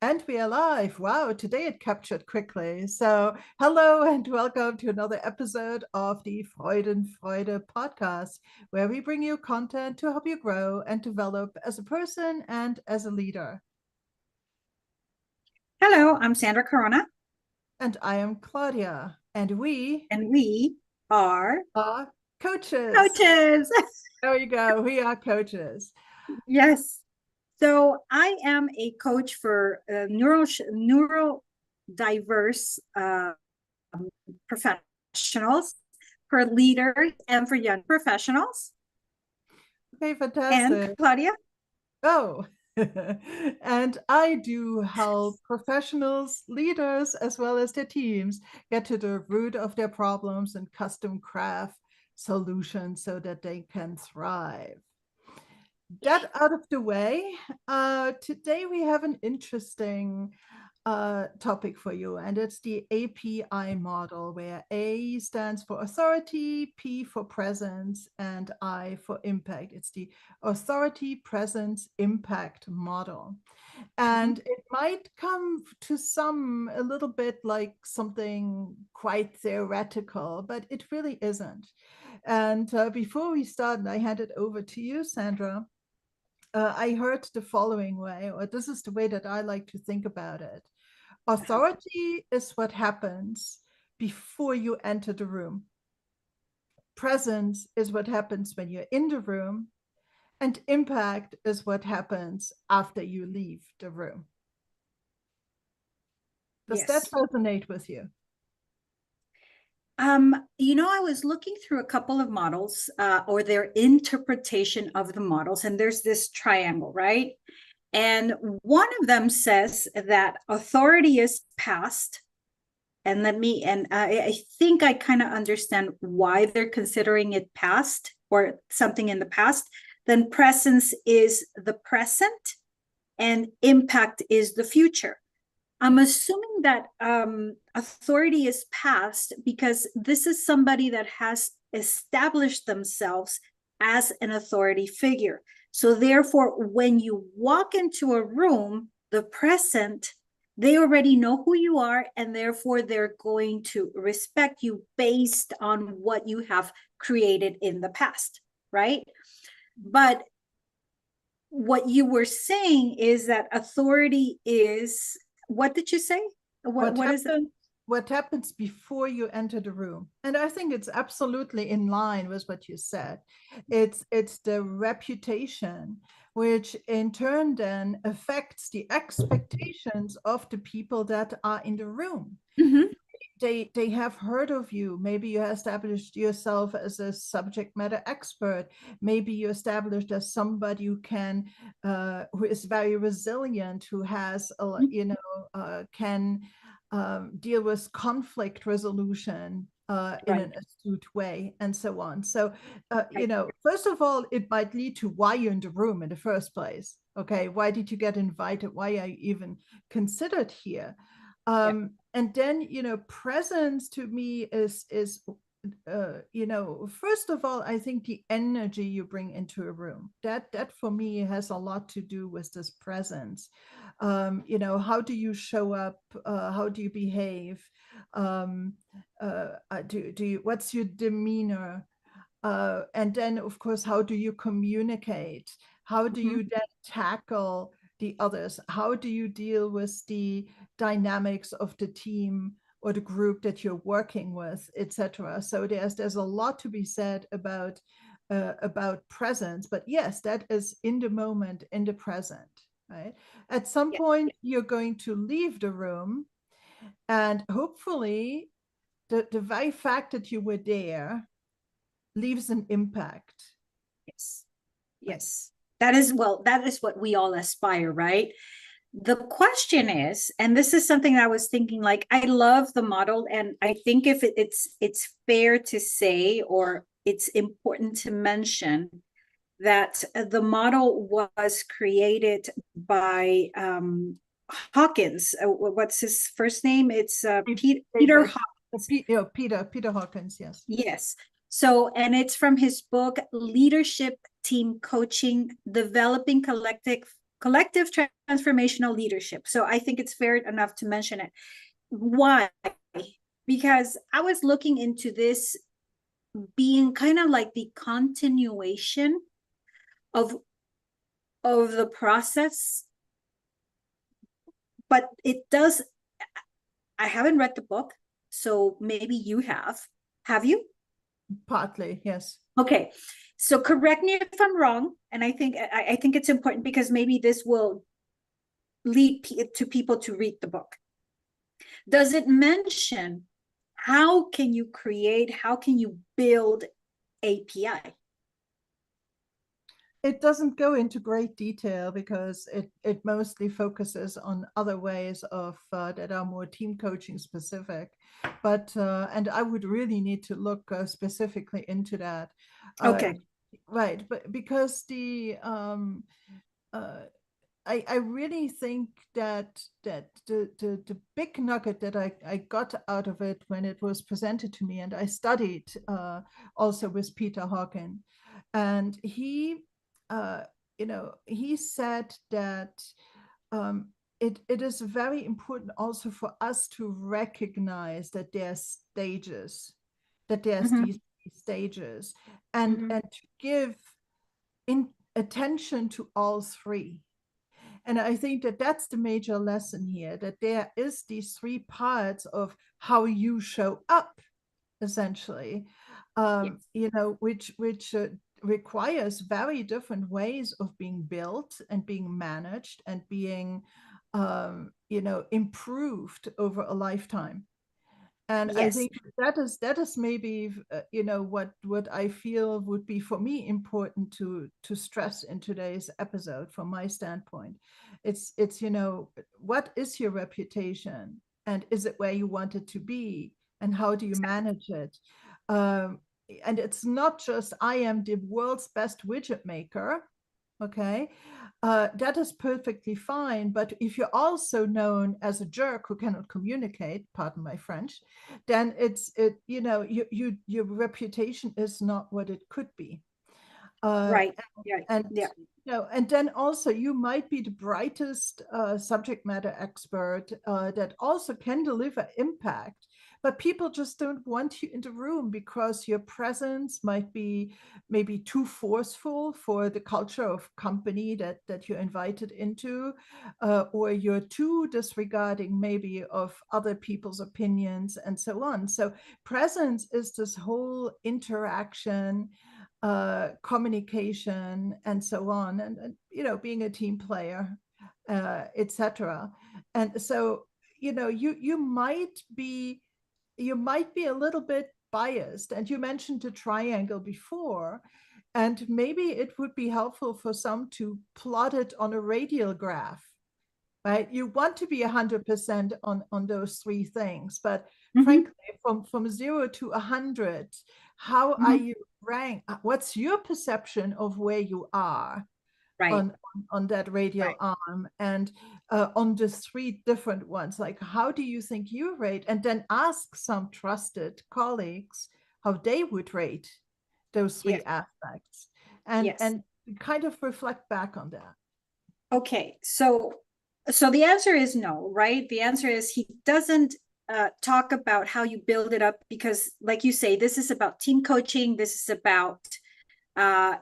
And we are live. Wow, today it captured quickly. So, hello and welcome to another episode of the FreudenFreude podcast, where we bring you content to help you grow and develop as a person and as a leader. Hello, I'm Sandra Corona, And I am Claudia, and we and we are are coaches. coaches. There you go. We are coaches. Yes. So I am a coach for neurodiverse professionals, for leaders, and for young professionals. Okay, And fantastic. Claudia? Oh, and I do help professionals, leaders, as well as their teams get to the root of their problems and custom craft solutions so that they can thrive. That out of the way, today we have an interesting topic for you, and it's the API model, where A stands for authority, P for presence, and I for impact. It's the authority, presence, impact model. And it might come to some a little bit like something quite theoretical, but it really isn't. And before we start, I hand it over to you, Sandra. I heard the following way, or this is the way that I like to think about it. Authority is what happens before you enter the room. Presence is what happens when you're in the room. And impact is what happens after you leave the room. Does that Yes. resonate with you? I was looking through a couple of models or their interpretation of the models, and there's this triangle, right? And one of them says that authority is past. And I think I kind of understand why they're considering it past or something in the past. Then presence is the present and impact is the future. I'm assuming that authority is past because this is somebody that has established themselves as an authority figure. So therefore, when you walk into a room, the present, they already know who you are, and therefore they're going to respect you based on what you have created in the past, right? But what you were saying is that authority is, what did you say? What is it? What happens before you enter the room? And I think it's absolutely in line with what you said. It's the reputation, which in turn then affects the expectations of the people that are in the room. Mm-hmm. They have heard of you. Maybe you established yourself as a subject matter expert. Maybe you established as somebody who is very resilient, who has can deal with conflict resolution in Right. an astute way, and so on. So Right. first of all, it might lead to why you're in the room in the first place. Okay, why did you get invited? Why are you even considered here? Yeah. And then, presence to me is first of all, I think the energy you bring into a room, that for me has a lot to do with this presence. How do you show up? How do you behave? What's your demeanor? And then, of course, how do you communicate? How do Mm-hmm. you then tackle the others? How do you deal with the dynamics of the team or the group that you're working with, etc.? So there's a lot to be said about presence. But yes, that is in the moment, in the present, right? At some Yeah. point, you're going to leave the room, and hopefully, the very fact that you were there leaves an impact. Yes. Right. Yes. That is what we all aspire, right? The question is, and this is something that I was thinking, like, I love the model, and I think if it's fair to say, or it's important to mention that the model was created by Hawkins. What's his first name? It's Peter David, Hawkins. Peter Hawkins, yes. Yes. So, and it's from his book, Leadership Team Coaching, Developing Collective transformational leadership. So I think it's fair enough to mention it. Why? Because I was looking into this being kind of like the continuation of the process, but it does. I haven't read the book, so maybe you have. Have you? Partly, yes. Okay, so correct me if I'm wrong, and I think it's important because maybe this will lead to people to read the book. Does it mention how can you create, how can you build API? It doesn't go into great detail because it mostly focuses on other ways of that are more team coaching specific. But and I would really need to look specifically into that. Uh, Okay. right, but because uh, I really think that the big nugget that I got out of it when it was presented to me, and I studied also with Peter Hawken, and he, uh, he said that it is very important also for us to recognize that there's stages, that there's Mm-hmm. these stages, Mm-hmm. and to give in attention to all three. And I think that that's the major lesson here, that there is these three parts of how you show up, essentially, Yes. which requires very different ways of being built and being managed and being, improved over a lifetime. And I Yes. think that is maybe what I feel would be for me important to stress in today's episode from my standpoint. It's what is your reputation, and is it where you want it to be, and how do you manage it? Um, and it's not just I am the world's best widget maker. Okay, that is perfectly fine. But if you're also known as a jerk who cannot communicate, pardon my French, then your reputation is not what it could be. Uh, Right. Yeah. and Yeah. and then also you might be the brightest subject matter expert that also can deliver impact, but people just don't want you in the room because your presence might be maybe too forceful for the culture of company that you're invited into, or you're too disregarding maybe of other people's opinions and so on. So presence is this whole interaction, communication, and so on, and being a team player, etc. And so you might be a little bit biased, and you mentioned the triangle before, and maybe it would be helpful for some to plot it on a radial graph, right? You want to be 100% on those three things, but Mm-hmm. frankly, from 0 to 100, how are Mm-hmm. you ranked? What's your perception of where you are Right. on that radial Right. arm, and on the three different ones? Like, how do you think you rate? And then ask some trusted colleagues how they would rate those three Yes. aspects, and Yes. and kind of reflect back on that. Okay. So the answer is no, right? The answer is he doesn't talk about how you build it up because, like you say, this is about team coaching. This is about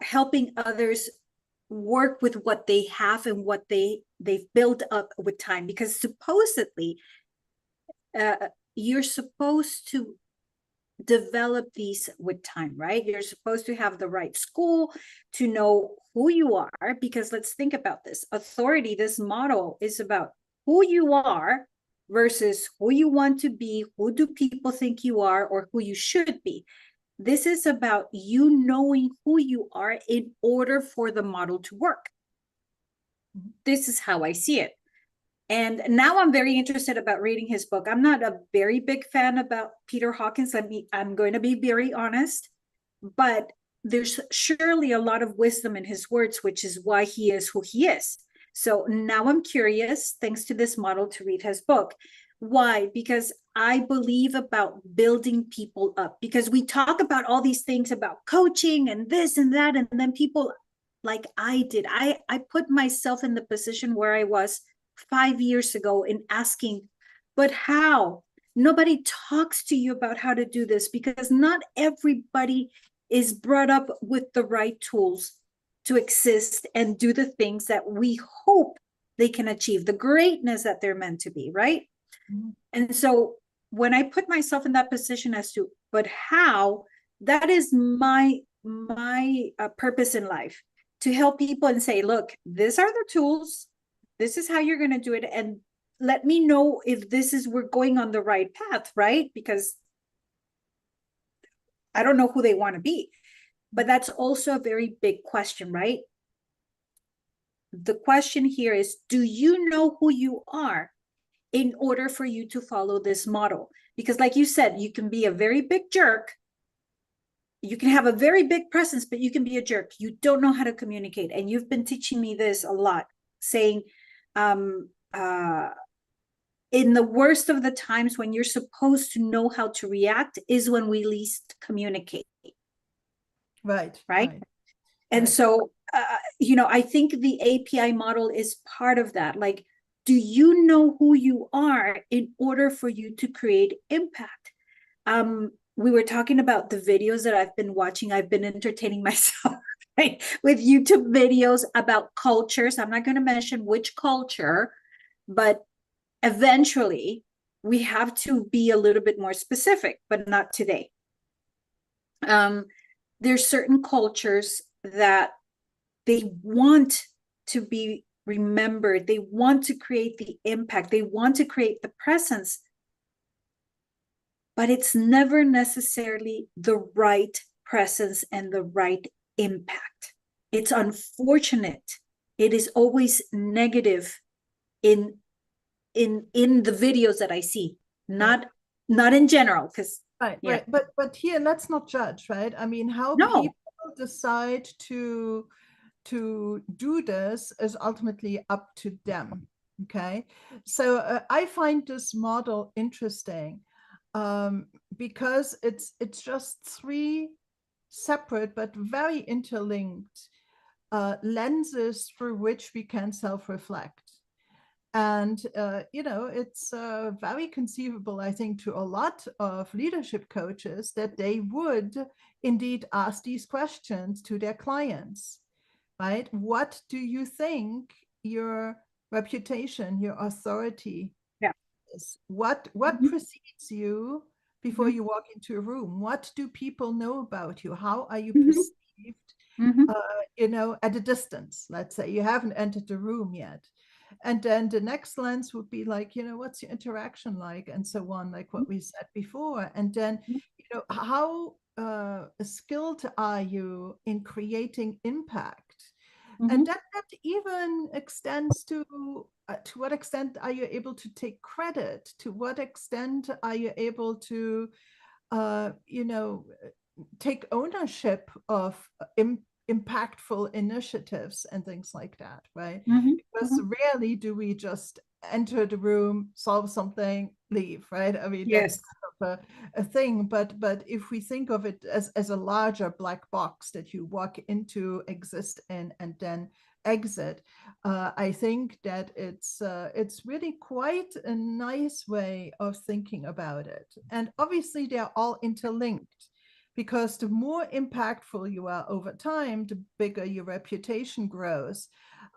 helping others work with what they have and what they've built up with time. Because supposedly, you're supposed to develop these with time, right? You're supposed to have the right school to know who you are, because let's think about this. Authority, this model is about who you are versus who you want to be, who do people think you are, or who you should be. This is about you knowing who you are in order for the model to work. This is how I see it. And now I'm very interested about reading his book. I'm not a very big fan about Peter Hawkins. I'm going to be very honest, but there's surely a lot of wisdom in his words, which is why he is who he is. So now I'm curious, thanks to this model, to read his book. Why? Because I believe about building people up, because we talk about all these things about coaching and this and that, and then people like I did. I put myself in the position where I was 5 years ago in asking, but how? Nobody talks to you about how to do this because not everybody is brought up with the right tools to exist and do the things that we hope they can achieve, the greatness that they're meant to be, right? Mhm. And so when I put myself in that position as to, but how, that is my purpose in life, to help people and say, look, these are the tools, this is how you're going to do it, and let me know if this is, we're going on the right path, right? Because I don't know who they want to be, but that's also a very big question, right? The question here is, do you know who you are in order for you to follow this model? Because like you said, you can be a very big jerk, you can have a very big presence, but you can be a jerk. You don't know how to communicate. And you've been teaching me this a lot, saying, um, uh, in the worst of the times when you're supposed to know how to react is when we least communicate, Right, right? right, And right. so, I think the API model is part of that. Like, do you know who you are in order for you to create impact? We were talking about the videos that I've been watching. I've been entertaining myself, right, with YouTube videos about cultures. I'm not going to mention which culture, but eventually we have to be a little bit more specific, but not today. Um, there's certain cultures that they want to be remembered. They want to create the impact. They want to create the presence, but it's never necessarily the right presence and the right impact. It's unfortunate. It is always negative in the videos that I see, Right. not in general, because Right, yeah. right. But here, let's not judge, right? I mean, how No. people decide to do this is ultimately up to them. Okay, so I find this model interesting because it's just three separate but very interlinked lenses through which we can self-reflect. And, it's very conceivable, I think, to a lot of leadership coaches that they would indeed ask these questions to their clients, right? What do you think your reputation, your authority Yeah. is? What Mhm. precedes you before Mhm. you walk into a room? What do people know about you? How are you Mhm. perceived, Mhm. at a distance? Let's say you haven't entered the room yet. And then the next lens would be like, what's your interaction like, and so on, like what we said before. And then, how skilled are you in creating impact? And Mhm. that even extends to what extent are you able to take credit? To what extent are you able to, uh, you know, take ownership of impactful initiatives and things like that, right? Mhm. Because Mhm. rarely do we just enter the room, solve something, leave, right? I mean, that's Yes. kind of a thing. But if we think of it as a larger black box that you walk into, exist in, and then exit, I think that it's really quite a nice way of thinking about it. And obviously, they're all interlinked because the more impactful you are over time, the bigger your reputation grows.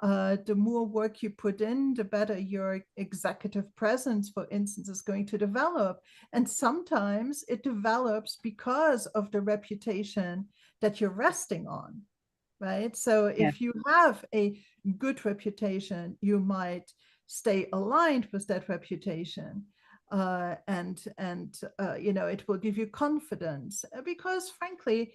The more work you put in, the better your executive presence, for instance, is going to develop. And sometimes it develops because of the reputation that you're resting on, right? So Yeah. if you have a good reputation, you might stay aligned with that reputation. And it will give you confidence because frankly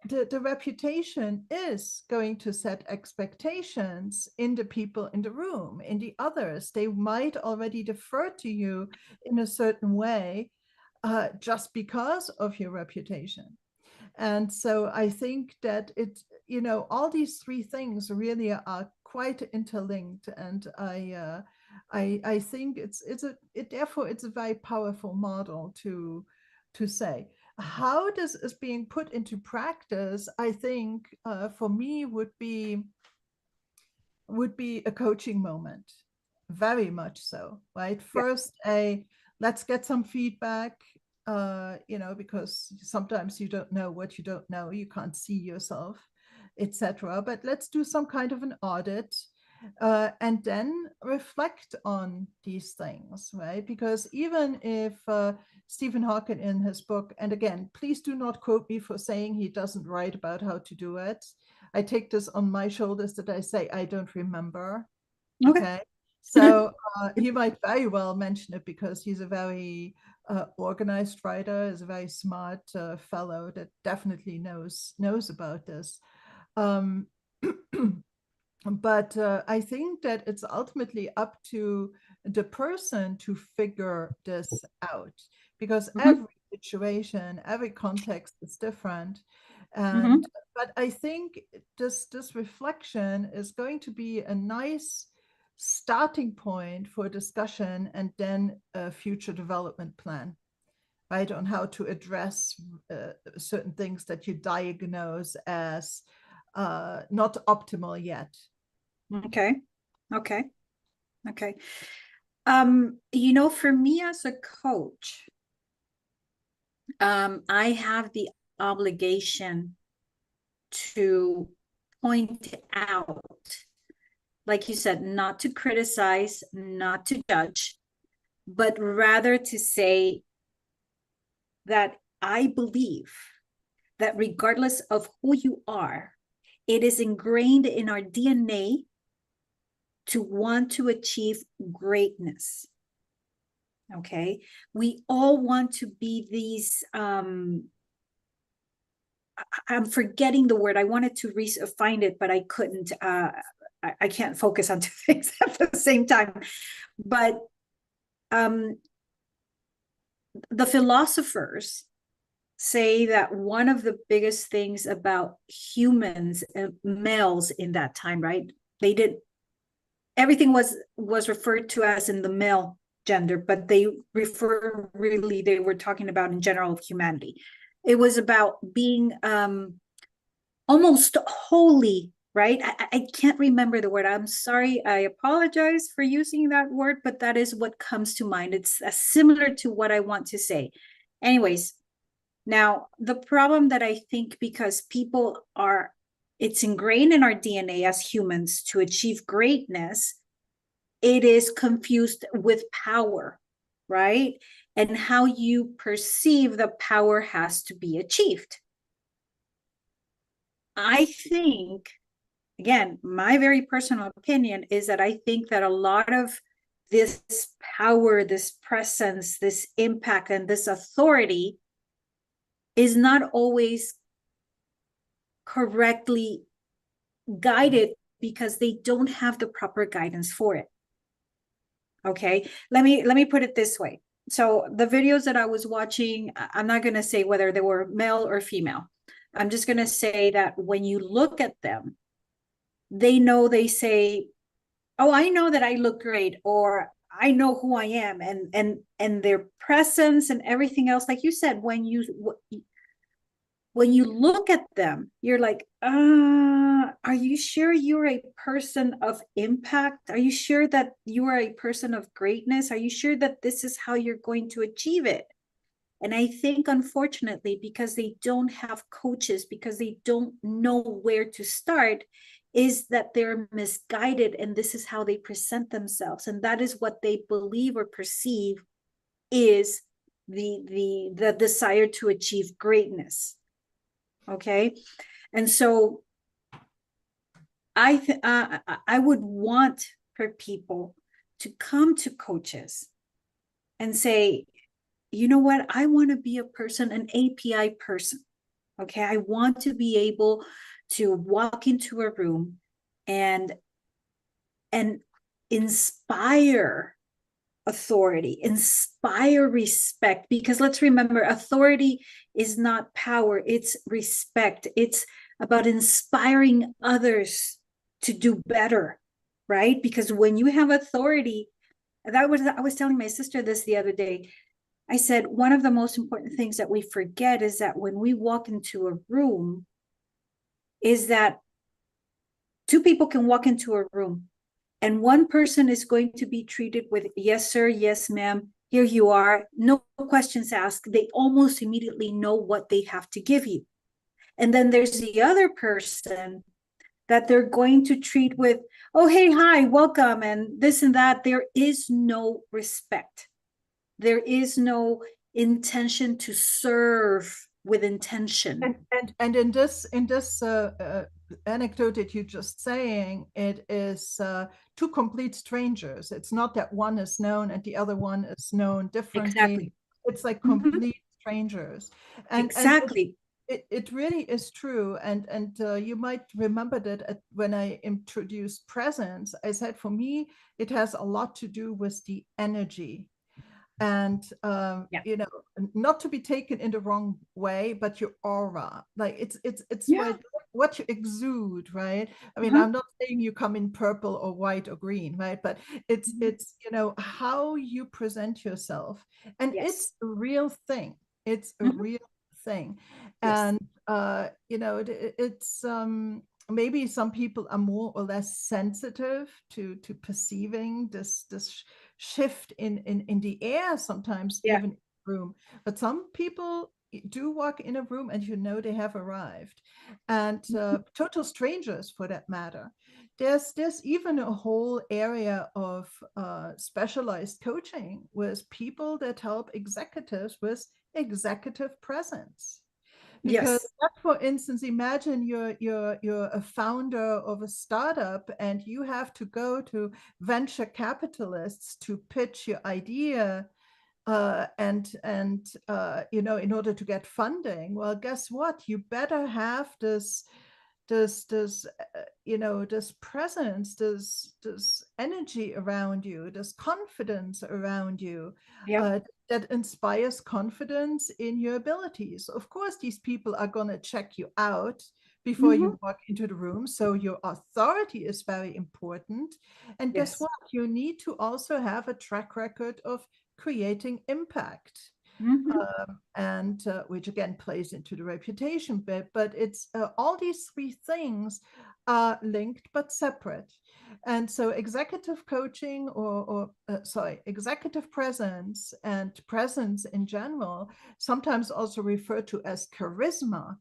the reputation is going to set expectations in the people in the room, in the others. They might already defer to you in a certain way just because of your reputation. And so I think that all these three things really are quite interlinked. And I think therefore it's a very powerful model to say. How this is being put into practice, I think for me would be would be a coaching moment, very much so, right? Yeah. First, let's get some feedback, because sometimes you don't know what you don't know, you can't see yourself, etc. But let's do some kind of an audit, and then reflect on these things, right? Because even if Stephen Hawking in his book, and again, please do not quote me for saying he doesn't write about how to do it. I take this on my shoulders that I say I don't remember. Okay. Okay. So he might very well mention it because he's a very organized writer, is a very smart fellow that definitely knows about this. Um, but I think that it's ultimately up to the person to figure this out, because Mm-hmm. every situation, every context is different. Mm-hmm. And but I think this reflection is going to be a nice starting point for discussion, and then a future development plan, right, on how to address certain things that you diagnose as not optimal yet. Okay. Okay. Okay. For me as a coach, I have the obligation to point out, like you said, not to criticize, not to judge, but rather to say that I believe that regardless of who you are, it is ingrained in our DNA to want to achieve greatness. Okay. We all want to be these, I'm forgetting the word. I wanted to find it, but I couldn't. I can't focus on two things at the same time. But the philosophers say that one of the biggest things about humans, males in that time, right? They did everything was referred to as in the male gender, but they were talking about in general of humanity. It was about being almost holy, right? I can't remember the word. I'm sorry. I apologize for using that word, but that is what comes to mind. It's similar to what I want to say. Anyways, now the problem that I think, because it's ingrained in our DNA as humans to achieve greatness, it is confused with power, right? And how you perceive the power has to be achieved. I think, again, my very personal opinion is that I think that a lot of this power, this presence, this impact, and this authority is not always correctly guided because they don't have the proper guidance for it. Okay, let me put it this way. So the videos that I was watching, I'm not going to say whether they were male or female. I'm just going to say that when you look at them, they say, oh, I know that I look great, or I know who I am, and their presence and everything else. Like you said, when you look at them, you're like, are you sure you're a person of impact? Are you sure that you are a person of greatness? Are you sure that this is how you're going to achieve it? And I think, unfortunately, because they don't have coaches, because they don't know where to start, is that they're misguided, and this is how they present themselves. And that is what they believe or perceive is the desire to achieve greatness. Okay. And so I would want for people to come to coaches and say, you know what, I want to be an API person. Okay. I want to be able to walk into a room and inspire authority, inspire respect, because let's remember, authority is not power, it's respect. It's about inspiring others to do better, right? Because when you have authority, I was telling my sister this the other day. I said, one of the most important things that we forget is that when we walk into a room, is that two people can walk into a room And one person is going to be treated with, yes, sir, yes, ma'am, here you are, no questions asked. They almost immediately know what they have to give you. And then there's the other person that they're going to treat with, oh, hey, hi, welcome, and this and that. There is no respect. There is no intention to serve with intention. And in this anecdote that you're just saying, it is two complete strangers. It's not that one is known and the other one is known differently. Exactly. It's like Mhm. complete strangers, and Exactly. it really is true. And you might remember that when I introduced presence, I said for me it has a lot to do with the energy. And Yeah. not to be taken in the wrong way, but your aura, like it's Yeah. what you exude, right? I mean, Uh-huh. I'm not saying you come in purple or white or green, right? But Mhm. it's how you present yourself, and Yes. it's a real thing. It's a Mhm. real thing. Yes. And it's maybe some people are more or less sensitive to perceiving this shift in the air, sometimes Yeah. even in the room. But some people do walk in a room and they have arrived. And Mhm. total strangers for that matter. There's even a whole area of specialized coaching with people that help executives with executive presence. Because Yes. for instance, imagine you're a founder of a startup and you have to go to venture capitalists to pitch your idea, and in order to get funding. Well, guess what? You better have this presence, this energy around you, this confidence around you, Yep. that inspires confidence in your abilities. Of course, these people are going to check you out before Mhm. you walk into the room, so your authority is very important. And guess Yes. what? You need to also have a track record of creating impact, Mhm. and which again plays into the reputation bit. But it's all these three things are linked but separate. And so executive coaching, or executive presence and presence in general, sometimes also referred to as charisma,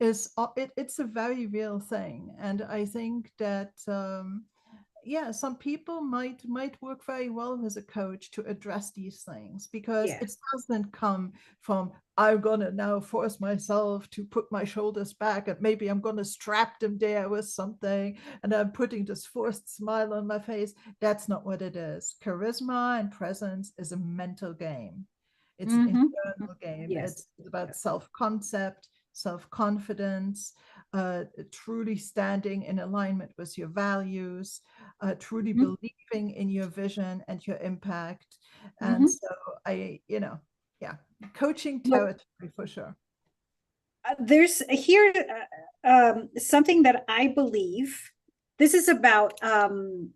it's a very real thing. And I think that yeah, some people might work very well with a coach to address these things, because it Yes. doesn't come from, I'm gonna now force myself to put my shoulders back and maybe I'm gonna strap them there with something and I'm putting this forced smile on my face. That's not what it is. Charisma and presence is a mental game. It's an Mhm. internal game. Yes. It's about Yes. self-concept, self-confidence, truly standing in alignment with your values, truly Mhm. believing in your vision and your impact. And Mhm. so yeah, coaching Well, territory for sure. there's here something that I believe. This is about oh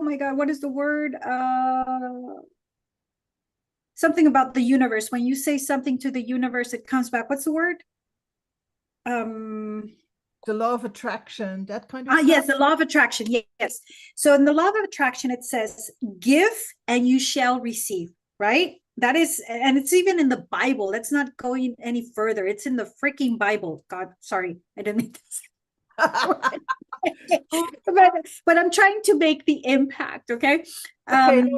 my God, what is the word? Something about the universe. When you say something to the universe, it comes back. What's the word? Um, The law of attraction, that kind of stuff. yes, the law of attraction. Yes. So in the law of attraction, it says, give and you shall receive, right? That is, and it's even in the Bible. Let's not go any further. It's in the freaking Bible. God, sorry, I didn't mean to say but I'm trying to make the impact, okay? Okay, Um,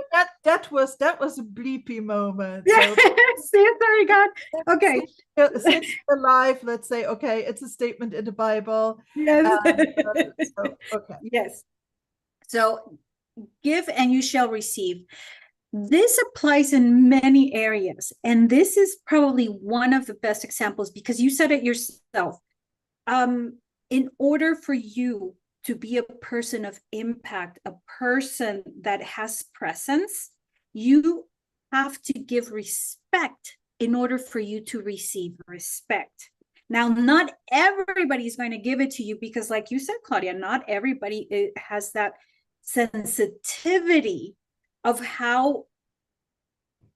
that was a bleepy moment. yeah, So see, sorry, God. since, Okay. since you're alive, let's say, okay, it's a statement in the Bible. Yes. And so, okay. Yes. So give and you shall receive. This applies in many areas. And this is probably one of the best examples because you said it yourself. In order for you to be a person of impact, a person that has presence, you have to give respect in order for you to receive respect. Now, not everybody is going to give it to you because, like you said, Claudia, not everybody has that sensitivity of how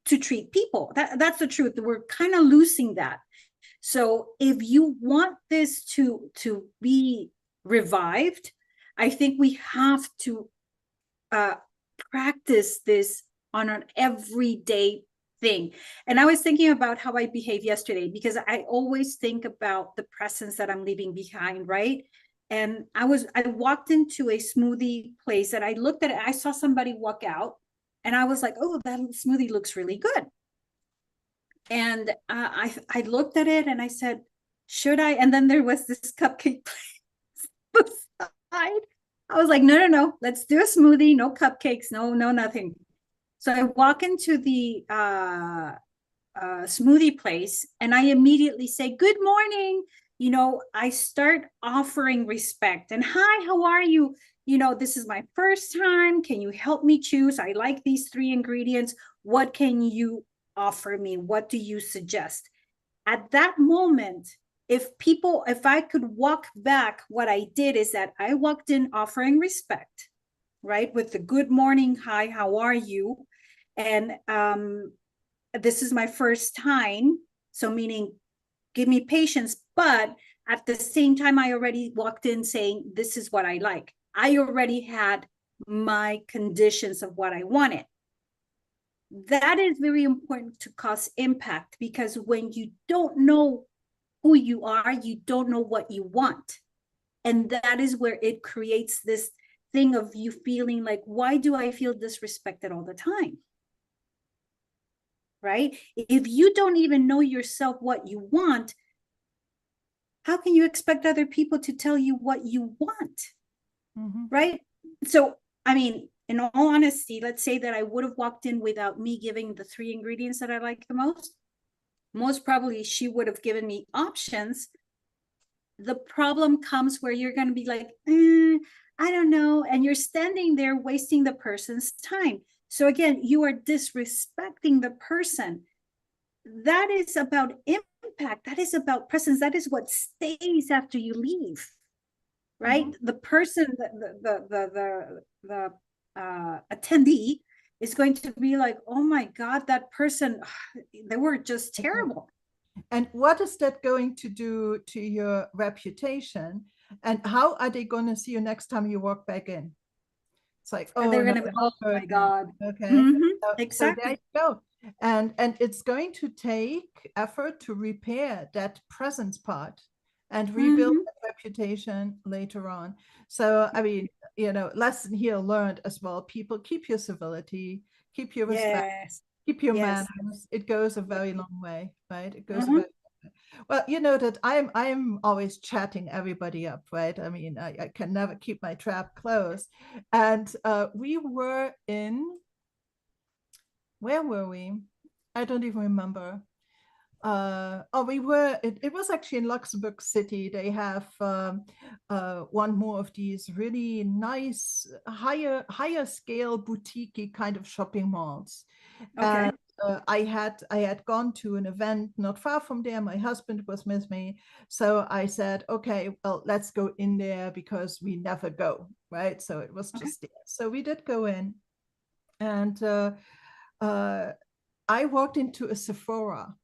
to treat people. That's the truth. We're kind of losing that. So if you want this to be revived, I think we have to uh, practice this on an everyday thing. And I was thinking about how I behaved yesterday, because I always think about the presence that I'm leaving behind, right? And I walked into a smoothie place and I looked at it, I saw somebody walk out and I was like, oh, that smoothie looks really good. And I looked at it and I said, should I? And then there was this cupcake place beside. I was like, no, no, no, let's do a smoothie, no cupcakes, no, no, nothing. So I walk into the smoothie place and I immediately say, good morning. You know, I start offering respect and hi, how are you? You know, this is my first time. Can you help me choose? I like these three ingredients. What can you offer me? What do you suggest? At that moment, if I could walk back, what I did is that I walked in offering respect, right? With the good morning, hi, how are you? And this is my first time. So, meaning, give me patience. But at the same time, I already walked in saying, this is what I like. I already had my conditions of what I wanted. That is very important to cause impact, because when you don't know who you are, you don't know what you want. And that is where it creates this thing of you feeling like, why do I feel disrespected all the time? Right? If you don't even know yourself what you want, how can you expect other people to tell you what you want? Mhm. Right? So, I mean, in all honesty, let's say that I would have walked in without me giving the three ingredients that I like the most probably she would have given me options. The problem comes where you're going to be like, I don't know. And you're standing there wasting the person's time. So again, you are disrespecting the person. That is about impact. That is about presence. That is what stays after you leave, right? Mhm. The person, the attendee is going to be like, oh my God, that person, they were just Okay. terrible. And what is that going to do to your reputation? And how are they going to see you next time you walk back in? It's like, And oh they're no, going to be, that oh my person. God. Okay. Mm-hmm, So there exactly. you go. And it's going to take effort to repair that presence part and rebuild Mm-hmm. that reputation later on. So I mean, lesson here learned as well. People, keep your civility, keep your respect, Yes. keep your Yes. manners. It goes a very long way, right? It goes a Mm-hmm. very well, you know that I'm always chatting everybody up, right? I mean, I can never keep my trap closed. And we were in, where were we? I don't even remember. It was actually in Luxembourg City. They have one more of these really nice, higher scale boutique kind of shopping malls. Okay. And I had gone to an event not far from there. My husband was with me, so I said, okay, well, let's go in there because we never go, right? So it was Okay. just there. So we did go in, and uh, I walked into a Sephora.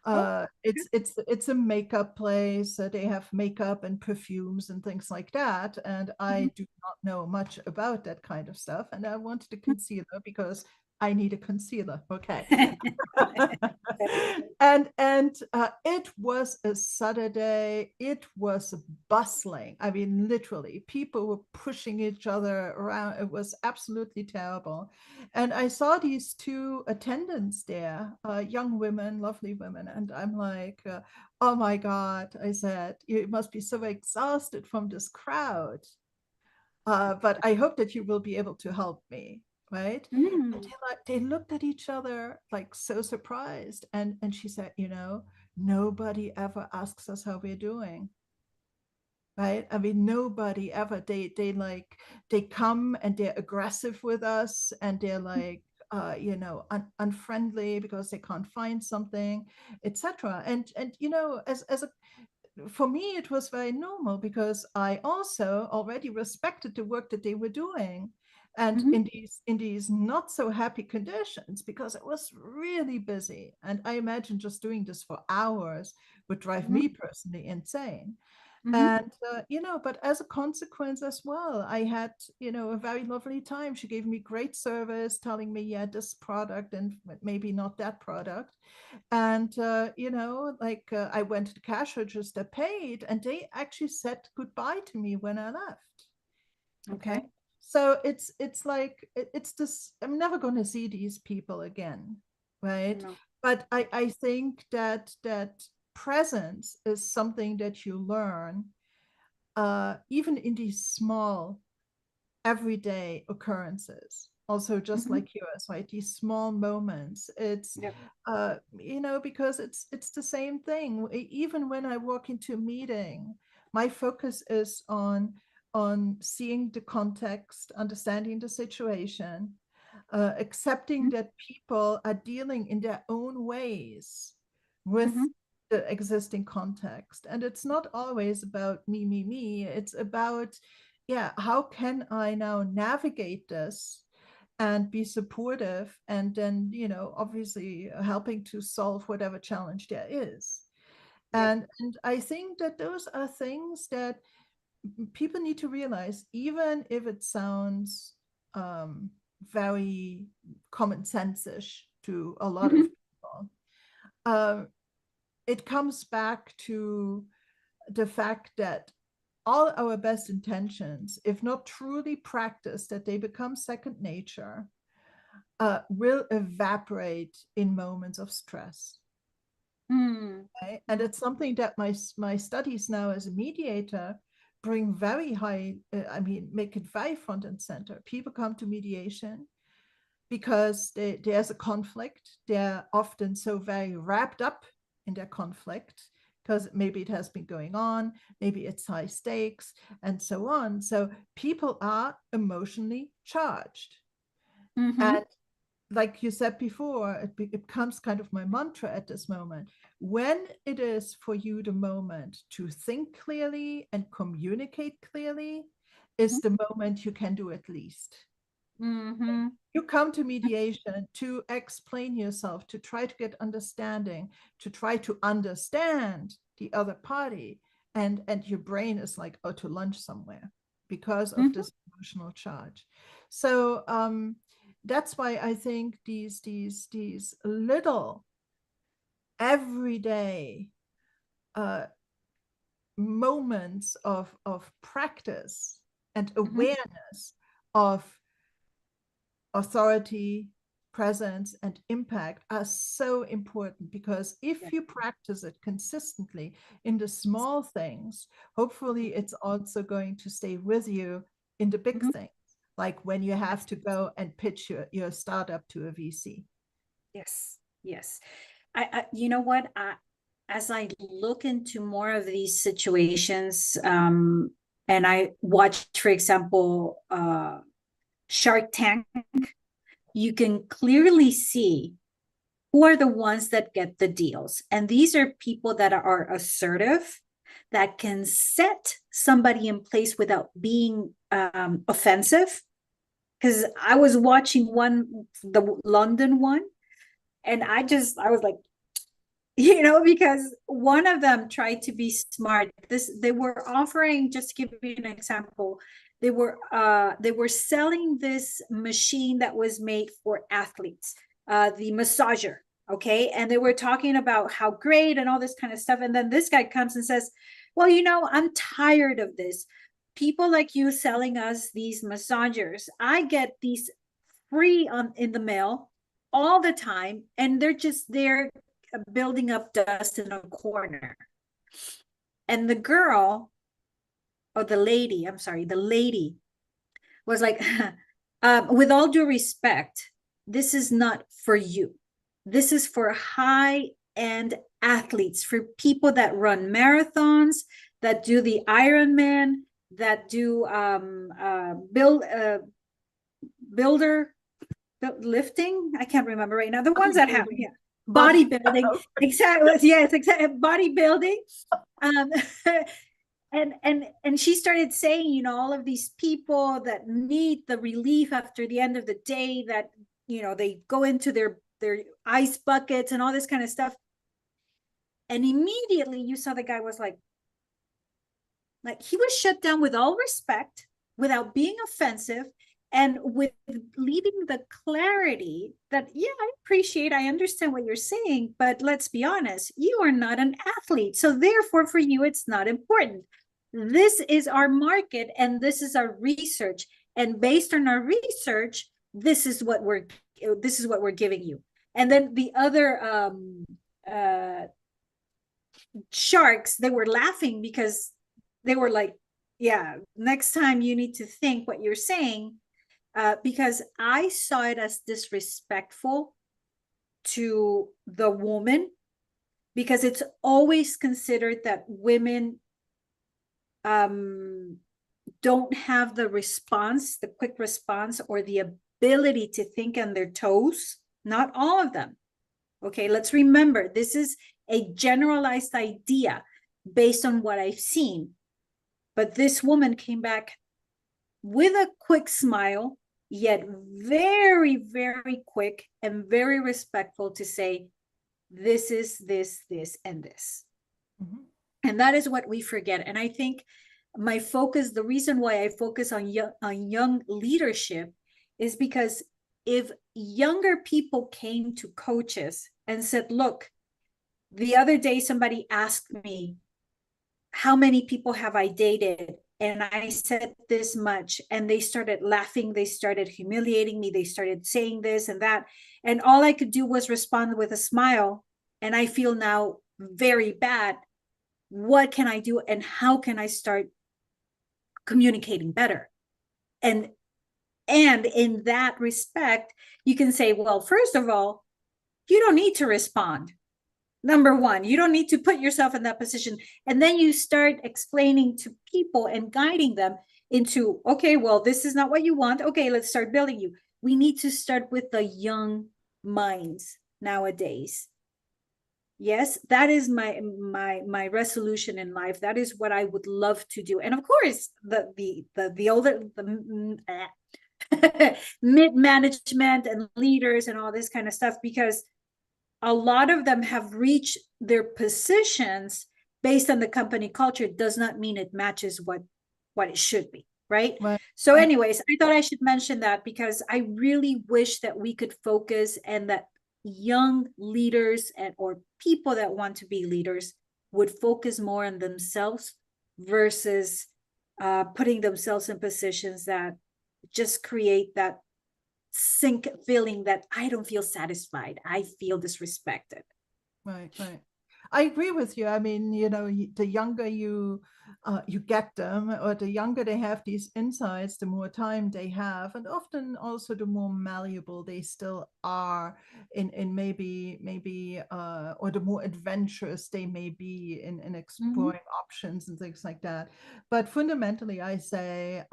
Oh, It's a makeup place. They have makeup and perfumes and things like that. And okay. I do not know much about that kind of stuff. And I wanted a concealer because I need a concealer. Okay. And it was a Saturday. It was bustling. I mean, literally, people were pushing each other around. It was absolutely terrible. And I saw these two attendants there, young women, lovely women, and I'm like, oh my God! I said, you must be so exhausted from this crowd, but I hope that you will be able to help me, right? And Mm. they looked at each other like so surprised, and she said, nobody ever asks us how we're doing, right? I mean, nobody ever. They come and they're aggressive with us, and they're like, unfriendly because they can't find something, etc. And as a for me, it was very normal because I also already respected the work that they were doing. And Mm-hmm. in these not so happy conditions, because it was really busy. And I imagine just doing this for hours would drive Mm-hmm. me personally insane. Mm-hmm. And, but as a consequence as well, I had, a very lovely time. She gave me great service, telling me, yeah, this product and maybe not that product. And, I went to the cash register, paid, and they actually said goodbye to me when I left. Okay. Okay. So it's like it's this, I'm never going to see these people again, right? No. But I think that presence is something that you learn even in these small everyday occurrences, also just Mm-hmm. like yours, right? These small moments. It's Yep. because it's the same thing. Even when I walk into a meeting, my focus is on seeing the context, understanding the situation, accepting that people are dealing in their own ways with Mm-hmm. the existing context. And it's not always about me, me, me. It's about, yeah, how can I now navigate this and be supportive, and then, obviously helping to solve whatever challenge there is. Yep. And I think that those are things that people need to realize, even if it sounds very common sense-ish to a lot of Mm-hmm. people. Um, it comes back to the fact that all our best intentions, if not truly practiced, that they become second nature, will evaporate in moments of stress. Mm-hmm. Okay? And it's something that my studies now as a mediator bring very high, make it very front and center. People come to mediation because there's a conflict. They're often so very wrapped up in their conflict because maybe it has been going on, maybe it's high stakes, and so on. So people are emotionally charged. Mm-hmm. And like you said before, it becomes kind of my mantra at this moment. When it is for you the moment to think clearly and communicate clearly, is the moment you can do it least. Mm-hmm. You come to mediation to explain yourself, to try to get understanding, to try to understand the other party, and your brain is like, oh, to lunch somewhere because of Mm-hmm. this emotional charge. So that's why I think these little everyday uh, moments of practice and Mm-hmm. awareness of authority, presence, and impact are so important, because if Yep. you practice it consistently in the small things, hopefully it's also going to stay with you in the big Mm-hmm. things, like when you have Yes. to go and pitch your startup to a VC. Yes. Yes. You know what? As I look into more of these situations, and I watch, for example, Shark Tank, you can clearly see who are the ones that get the deals. And these are people that are assertive, that can set somebody in place without being offensive. Because I was watching one, the London one, and I was like, because one of them tried to be smart. They were offering, just to give you an example, they were selling this machine that was made for athletes, the massager. Okay. And they were talking about how great and all this kind of stuff. And then this guy comes and says, well, I'm tired of this. People like you selling us these massagers. I get these free in the mail all the time, and they're just there building up dust in a corner. And the girl, or the lady, I'm sorry, the lady was like, with all due respect, this is not for you. This is for high end athletes, for people that run marathons, that do the Ironman, that do builder lifting. I can't remember right now. The ones that have, Bodybuilding. yeah, Body. bodybuilding. Exactly. Yes, exactly. Bodybuilding. Um, and she started saying, all of these people that need the relief after the end of the day, that they go into their ice buckets and all this kind of stuff. And immediately you saw the guy was like, Like he was shut down with all respect, without being offensive, and with leaving the clarity that, yeah, I understand what you're saying, but let's be honest, you are not an athlete. So therefore, for you, it's not important. This is our market and this is our research. And based on our research, this is what we're giving you. And then the other uh sharks, they were laughing because they were like, yeah, next time you need to think what you're saying, because I saw it as disrespectful to the woman, because it's always considered that women um, don't have the response, the quick response, or the ability to think on their toes. Not all of them. Okay, let's remember, this is a generalized idea based on what I've seen. But this woman came back with a quick smile, yet very, very quick and very respectful to say, this is this, and this. Mhm. And that is what we forget. And I think the reason why I focus on young leadership is because if younger people came to coaches and said, look, the other day somebody asked me, how many people have I dated? And I said this much, and they started laughing. They started humiliating me. They started saying this and that. And all I could do was respond with a smile. And I feel now very bad. What can I do? And how can I start communicating better? And in that respect, you can say, well, first of all, you don't need to respond. Number one, you don't need to put yourself in that position. And then you start explaining to people and guiding them into, okay, well, this is not what you want. Okay, let's start building you. We need to start with the young minds nowadays. Yes, that is my resolution in life. That is what I would love to do. And of course, the older, mid management and leaders and all this kind of stuff, because a lot of them have reached their positions based on the company culture. Does not mean it matches what it should be, right? Right. So And anyways, I thought I should mention that because I really wish that we could focus, and that young leaders or people that want to be leaders would focus more on themselves versus putting themselves in positions that just create that sink feeling that I don't feel satisfied. I feel disrespected. right, right. I agree with you. I mean, the younger you get them, or the younger they have these insights, the more time they have, and often also the more malleable they still are in maybe or the more adventurous they may be in Mm-hmm. exploring options and things like that. But fundamentally, I say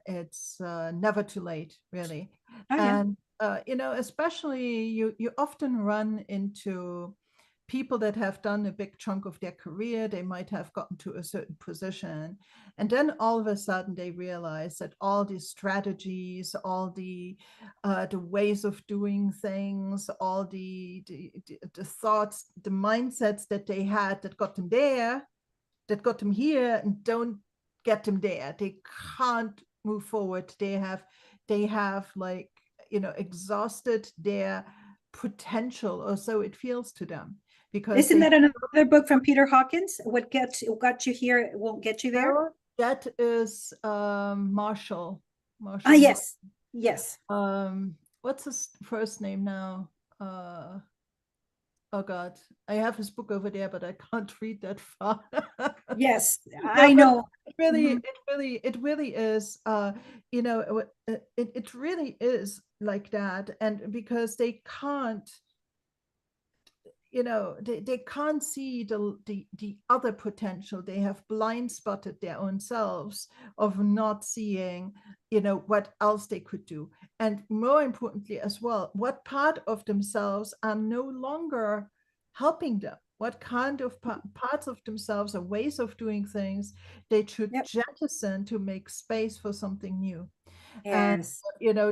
it's never too late, really. Oh yeah. And especially you often run into people that have done a big chunk of their career. They might have gotten to a certain position, and then all of a sudden they realize that all these strategies, all the ways of doing things, all the thoughts, the mindsets that they had that got them there, that got them here, and don't get them there. They can't move forward. They have like exhausted their potential, or so it feels to them, because Isn't they that another book from Peter Hawkins? What got you here won't get you there. know that is Marshall. Ah, Marshall. yes, yes, What's his first name now? Uh, oh God, I have his book over there, but I can't read that far. yes. No, I but know. Mhm. it really is. It really is like that, and because they can't they can't see the other potential. They have blind spotted their own selves of not seeing what else they could do, and more importantly as well, what part of themselves are no longer helping them, what kind of parts of themselves or ways of doing things they should Yep. jettison to make space for something new. And Yes.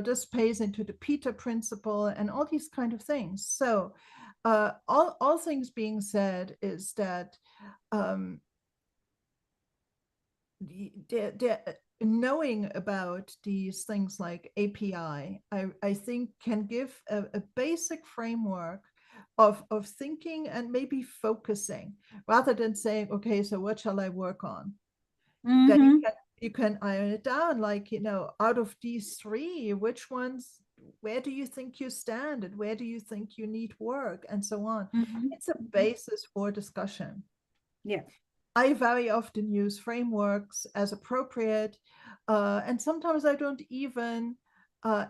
this pays into the Peter principle and all these kind of things. So all things being said is that um, knowing about these things like API, I think can give a basic framework of thinking and maybe focusing rather than saying, okay, so what shall I work on? Then Mm-hmm. you can iron it down, like, out of these three, which ones, where do you think you stand and where do you think you need work, and so on. Mm-hmm. It's a Mm-hmm. basis for discussion. Yeah. I very often use frameworks as appropriate, and sometimes I don't even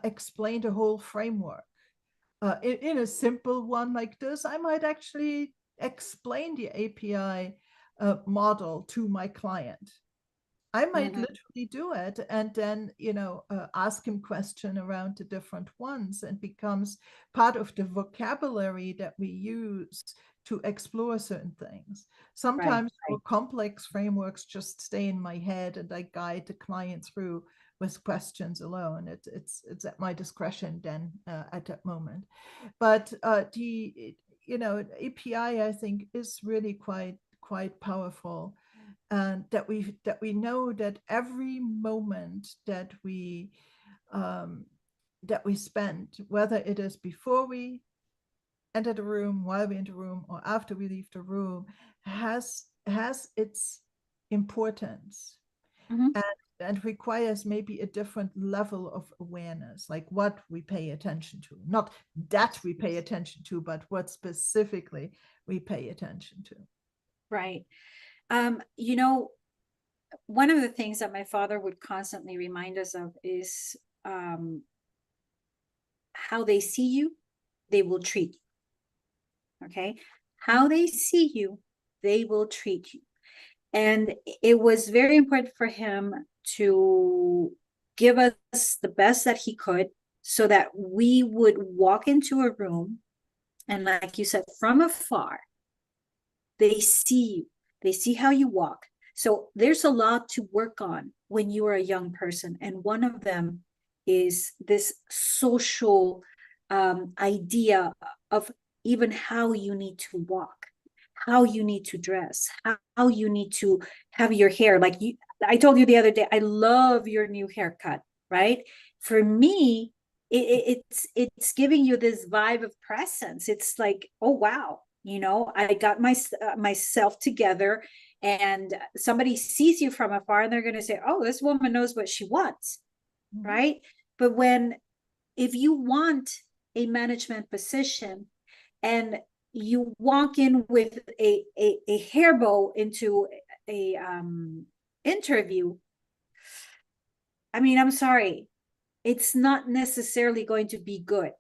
explain the whole framework. In a simple one like this, I might actually explain the API model to my client. I might Mm-hmm. literally do it and then, ask him question around the different ones, and becomes part of the vocabulary that we use to explore certain things. Right. Sometimes more Right. complex frameworks just stay in my head and I guide the client through with questions alone. It's at my discretion then at that moment. But the API, I think, is really quite powerful, and that we know that every moment um, that we spend, whether it is before we enter the room, while we're in the room, or after we leave the room, has its importance, Mm-hmm. and requires maybe a different level of awareness, like what we pay attention to, not that we pay attention to, but what specifically we pay attention to. Right. You know, one of the things that my father would constantly remind us of is um, how they see you, they will treat you. Okay. How they see you, they will treat you. And it was very important for him to give us the best that he could so that we would walk into a room and, like you said, from afar, they see you, they see how you walk. So there's a lot to work on when you are a young person. And one of them is this social idea of even how you need to walk, how you need to dress, how you need to have your hair. Like you, I told you the other day, I love your new haircut, right? For me, it's giving you this vibe of presence. It's like, oh wow, I got myself together, and somebody sees you from afar and they're going to say, oh, this woman knows what she wants, Mhm. right? But when if you want a management position and you walk in with a hair bow into a interview, I mean, I'm sorry, it's not necessarily going to be good.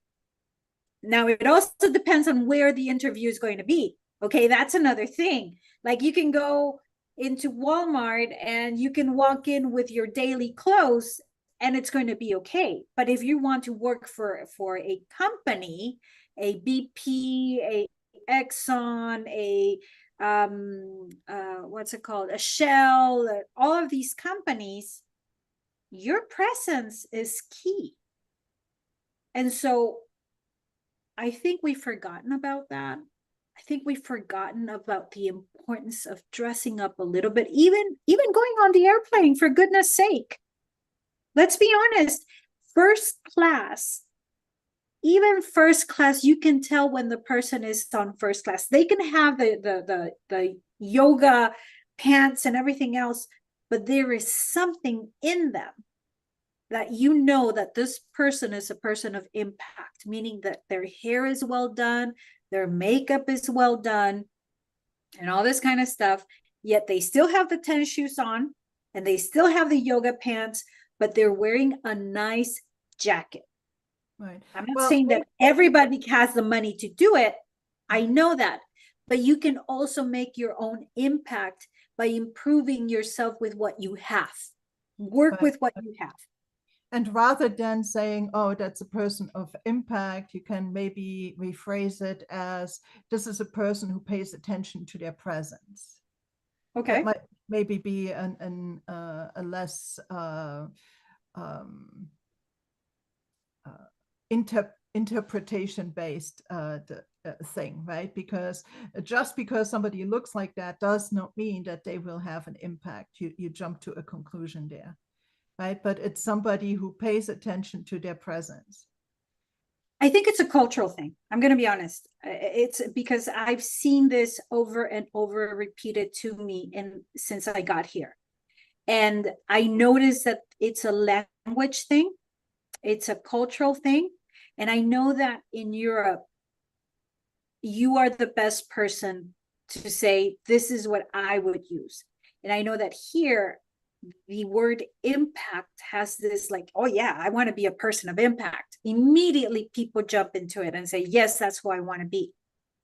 Now, it also depends on where the interview is going to be. Okay, that's another thing. Like you can go into Walmart and you can walk in with your daily clothes and it's going to be okay. But if you want to work for a company, a BP, a Exxon, a what's it called, a Shell, all of these companies, your presence is key. And so I think we've forgotten about that. I think we've forgotten about the importance of dressing up a little bit, even going on the airplane, for goodness sake. Let's be honest. First class, even first class, you can tell when the person is on first class. They can have the yoga pants and everything else, but there is something in them that that this person is a person of impact, meaning that their hair is well done, their makeup is well done, and all this kind of stuff. Yet they still have the tennis shoes on and they still have the yoga pants, but they're wearing a nice jacket. Right. I'm not Well, saying that everybody has the money to do it. I mhm, know that. But you can also make your own impact by improving yourself with what you have. Work right. with what you have. And rather than saying, oh, that's a person of impact, you can maybe rephrase it as, this is a person who pays attention to their presence. That Okay. might maybe be a less um, uh, interpretation-based thing, right? Because just because somebody looks like that does not mean that they will have an impact. You jump to a conclusion there, right? But it's somebody who pays attention to their presence. I think it's a cultural thing. I'm going to be honest. It's because I've seen this over and over repeated to me since I got here. And I noticed that it's a language thing. It's a cultural thing. And I know that in Europe, you are the best person to say, this is what I would use. And I know that here, the word impact has this like, oh yeah, I want to be a person of impact. Immediately people jump into it and say, yes, that's who I want to be.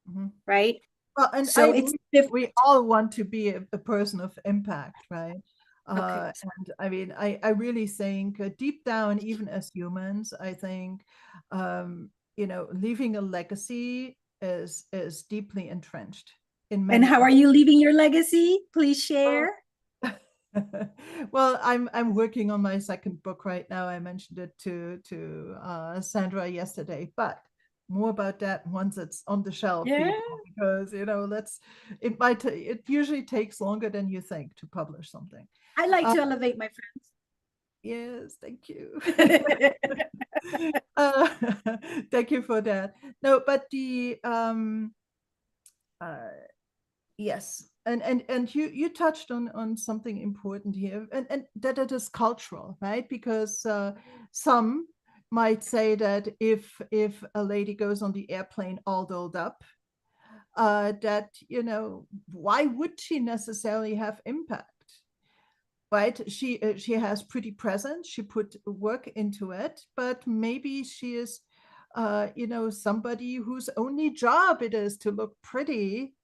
Mm-hmm. Right. Well, and so it's different. We all want to be a person of impact, right? Okay. And I mean, I really think deep down, even as humans, I think, leaving a legacy is deeply entrenched in And many how are parts. you leaving your legacy? Please share. Well, I'm working on my second book right now. I mentioned it to Sandra yesterday, but more about that once it's on the shelf, Yeah. people, because it usually takes longer than you think to publish something. I like to elevate my friends. Yes, thank you. Thank you for that. No, but yes, and you touched on something important here, and that it is cultural, right? Because some might say that if a lady goes on the airplane all dolled up, that why would she necessarily have impact? Right? She has pretty presence. She put work into it, but maybe she is, somebody whose only job it is to look pretty,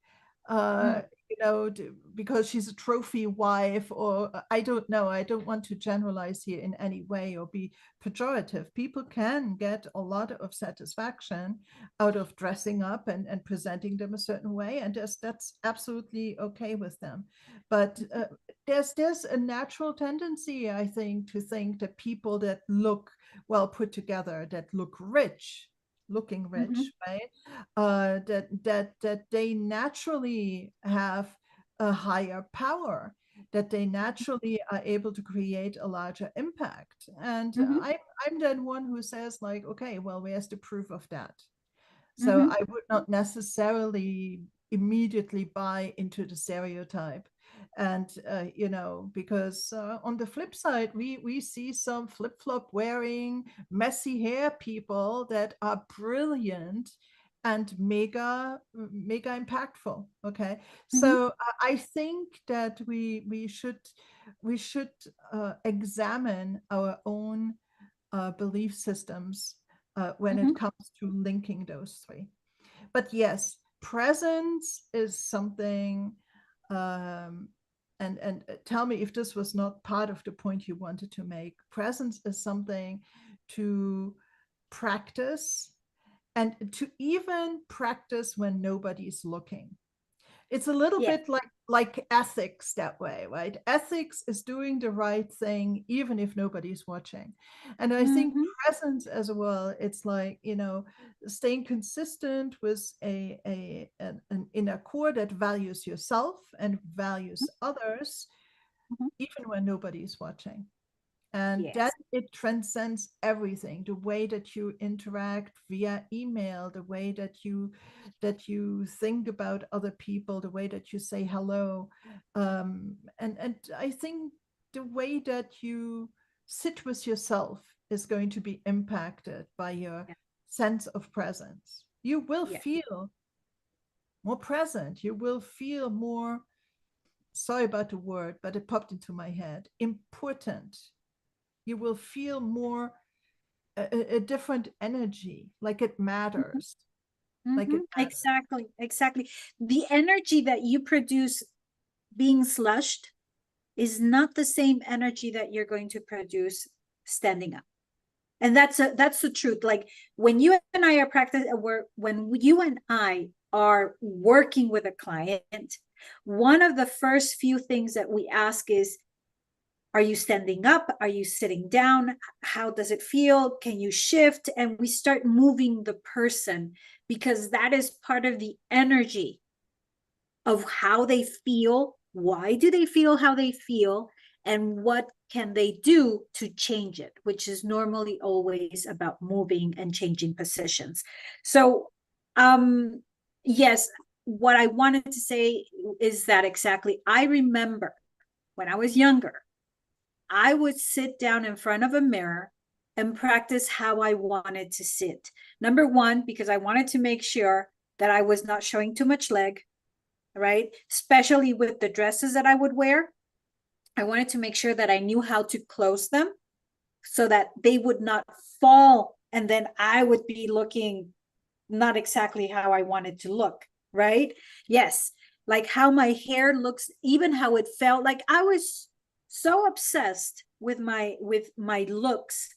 because she's a trophy wife, or I don't know. I don't want to generalize here in any way or be pejorative. People can get a lot of satisfaction out of dressing up and presenting them a certain way, and that's absolutely okay with them. But there's a natural tendency, I think, to think that people that look well put together, that look rich, looking rich, right? That they naturally have a higher power, that they naturally are able to create a larger impact. And I'm that one who says like, okay, well, where's the proof of that? So I would not necessarily immediately buy into the stereotype. And, because on the flip side, we see some flip-flop wearing, messy hair people that are brilliant and mega impactful. Okay. So I think that we should examine our own belief systems when it comes to linking those three. But yes, presence is something, and tell me if this was not part of the point you wanted to make. Presence is something to practice, and to even practice when nobody's looking. It's a little bit like ethics that way, right? Ethics is doing the right thing even if nobody's watching. And I think presence as well, it's like, staying consistent with an inner core that values yourself and values others even when nobody's watching. And that it transcends everything, the way that you interact via email, the way that you think about other people, the way that you say hello, and I think the way that you sit with yourself is going to be impacted by your sense of presence. You will feel more present, you will feel more, sorry about the word, but it popped into my head, important. You will feel more a different energy, like it matters. Like it matters. Exactly. The energy that you produce being slushed is not the same energy that you're going to produce standing up. And that's the truth. Like when you and I are practicing, when you and I are working with a client, one of the first few things that we ask is, Are you standing up? Are you sitting down? How does it feel? Can you shift? And we start moving the person, because that is part of the energy of how they feel. Why do they feel how they feel? And what can they do to change it, which is normally always about moving and changing positions. So, yes, what I wanted to say is that exactly, I remember when I was younger, I would sit down in front of a mirror and practice how I wanted to sit. Number one, because I wanted to make sure that I was not showing too much leg, right? Especially with the dresses that I would wear. I wanted to make sure that I knew how to close them so that they would not fall, and then I would be looking not exactly how I wanted to look, right? Yes, like how my hair looks, even how it felt. Like I was so obsessed with my looks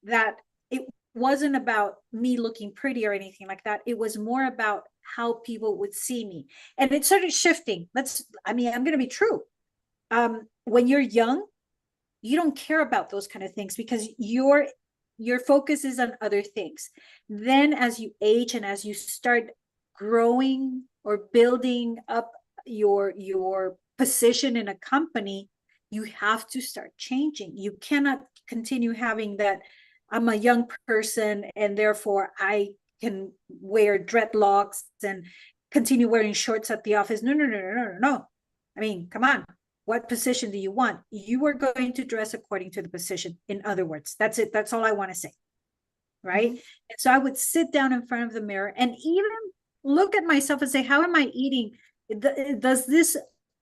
that it wasn't about me looking pretty or anything like that. It was more about how people would see me. And it started shifting. I'm going to be true. When you're young, you don't care about those kind of things because your focus is on other things. Then as you age and as you start growing or building up your position in a company, you have to start changing. You cannot continue having that I'm a young person and therefore I can wear dreadlocks and continue wearing shorts at the office. No. I mean, come on. What position do you want? You are going to dress according to the position. In other words, that's it. That's all I want to say. Right. Mm-hmm. And so I would sit down in front of the mirror and even look at myself and say, how am I eating? Does this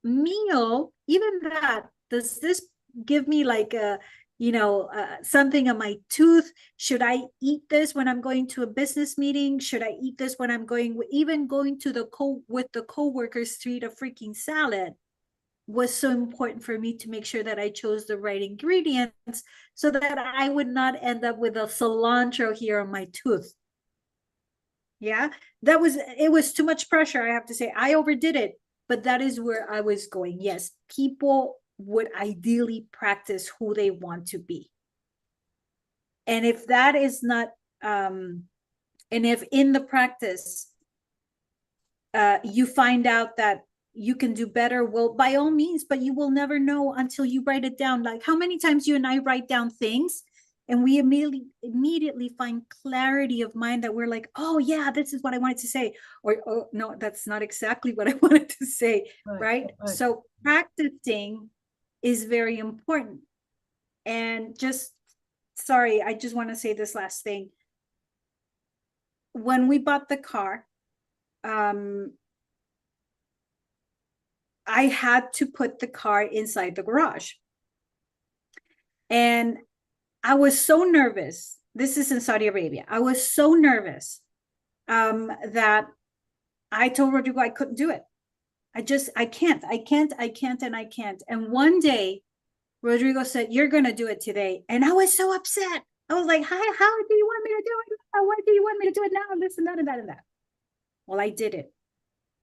meal, even that, does this give me like a, something on my tooth? Should I eat this when I'm going to a business meeting? Should I eat this when I'm going to with the coworkers to eat a freaking salad? Was so important for me to make sure that I chose the right ingredients so that I would not end up with a cilantro here on my tooth. Yeah, it was too much pressure. I have to say, I overdid it, but that is where I was going. Yes, people would ideally practice who they want to be. And if that is not, and if in the practice, you find out that you can do better, well, by all means, but you will never know until you write it down. Like how many times you and I write down things and we immediately find clarity of mind that we're like, oh yeah, this is what I wanted to say. Or, oh no, that's not exactly what I wanted to say, right? So practicing is very important. And sorry, I just want to say this last thing. When we bought the car, I had to put the car inside the garage. And I was so nervous. This is in Saudi Arabia. I was so nervous that I told Rodrigo I couldn't do it. I can't. And one day, Rodrigo said, you're going to do it today. And I was so upset. I was like, how do you want me to do it? Why do you want me to do it now? This and that and that and that. Well, I did it.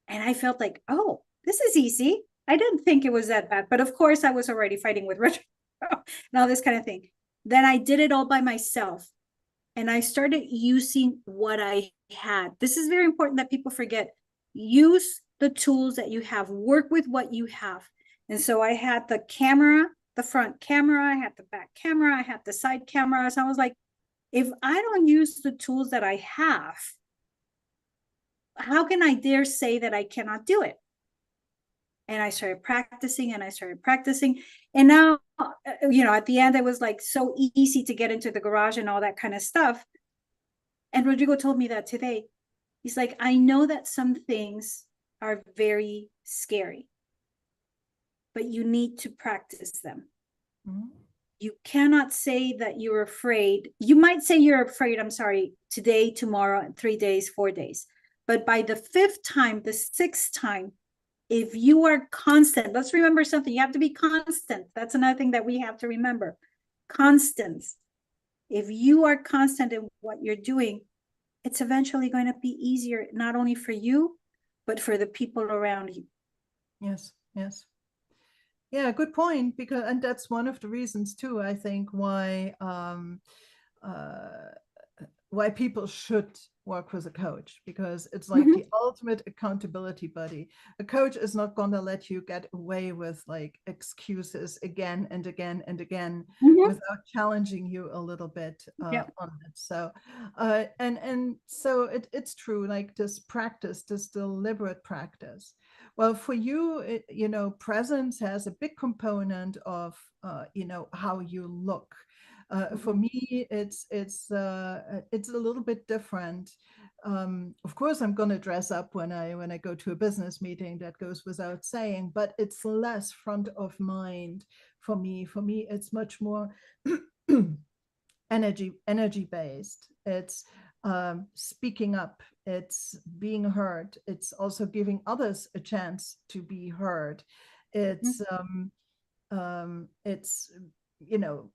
And I felt like, oh, this is easy. I didn't think it was that bad. But of course, I was already fighting with Rodrigo and all this kind of thing. Then I did it all by myself. And I started using what I had. This is very important that people forget. Use the tools that you have. Work with what you have. And so I had the camera, the front camera. I had the back camera. I had the side camera. So I was like, if I don't use the tools that I have, how can I dare say that I cannot do it? And I started practicing and I started practicing. And now, at the end, it was like so easy to get into the garage and all that kind of stuff. And Rodrigo told me that today. He's like, I know that some things are very scary, but you need to practice them. Mm-hmm. You cannot say that you're afraid. You might say you're afraid, I'm sorry, today, tomorrow, 3 days, 4 days. But by the 5th time, the 6th time, if you are constant, let's remember something, you have to be constant. That's another thing that we have to remember. Constance. If you are constant in what you're doing, it's eventually going to be easier, not only for you, but for the people around you. Yes, yes. Yeah, good point. Because, and that's one of the reasons too, I think, uh, why people should work with a coach, because it's like Mhm, the ultimate accountability buddy. A coach is not going to let you get away with like excuses again and again and again mhm. without challenging you a little bit Yeah. on it. So, and so it's true, like this practice, this deliberate practice. Well, for you, presence has a big component of, how you look. For Mhm, me, it's a little bit different. Of course, I'm going to dress up when I go to a business meeting. That goes without saying. But it's less front of mind for me. For me, it's much more energy based. It's speaking up. It's being heard. It's also giving others a chance to be heard. mhm, It's you know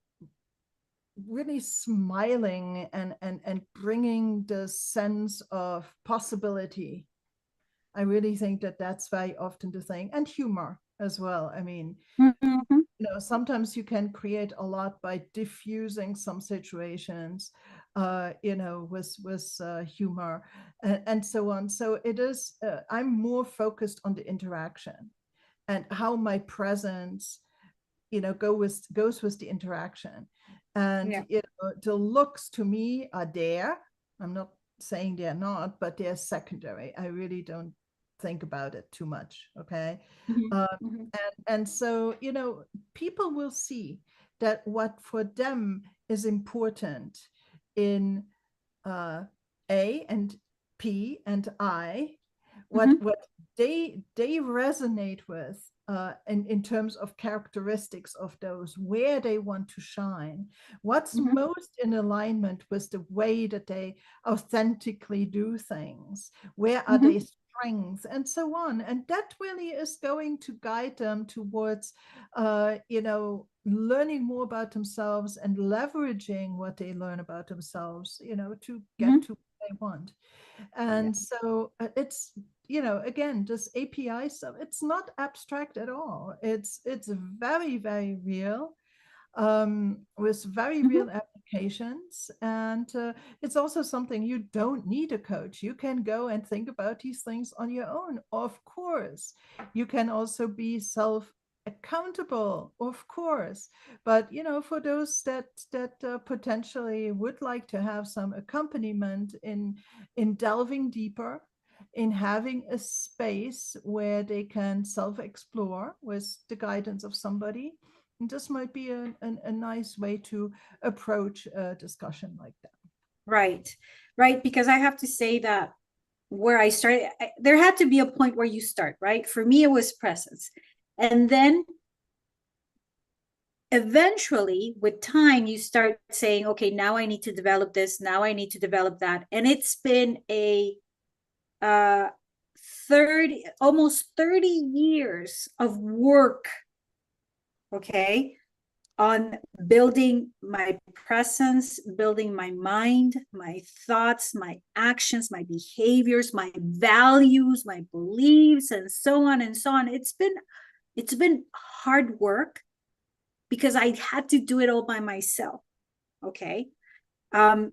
really smiling and bringing the sense of possibility. I really think that that's very often the thing, and humor as well. I mean, mhm, sometimes you can create a lot by diffusing some situations, with humor and so on. So it is. I'm more focused on the interaction and how my presence goes with the interaction. And yeah. the looks to me are there. I'm not saying they're not, but they're secondary. I really don't think about it too much. Okay. Mhm, um, mhm, and so people will see that what for them is important in uh, A and P and I, mhm, what they resonate with, in terms of characteristics of those, where they want to shine, what's mhm, most in alignment with the way that they authentically do things, where are mhm, their strengths, and so on. And that really is going to guide them towards, learning more about themselves and leveraging what they learn about themselves, to get mhm. to what they want. Yeah. And so it's, again, this API stuff, it's not abstract at all. It's very, very real, with very Mhm, real applications. And it's also something you don't need a coach. You can go and think about these things on your own. Of course, you can also be self accountable, of course. But for those that potentially would like to have some accompaniment in delving deeper, in having a space where they can self explore with the guidance of somebody, this might be a nice way to approach a discussion like that. right. Right. Because I have to say that where I started, there had to be a point where you start, right? For me, it was presence. And then eventually, with time, you start saying, okay, now I need to develop this. Now I need to develop that. And it's been a uh 30, almost 30 years of work, okay, on building my presence, building my mind, my thoughts, my actions, my behaviors, my values, my beliefs, and so on and so on. It's been hard work because I had to do it all by myself. Okay. Um,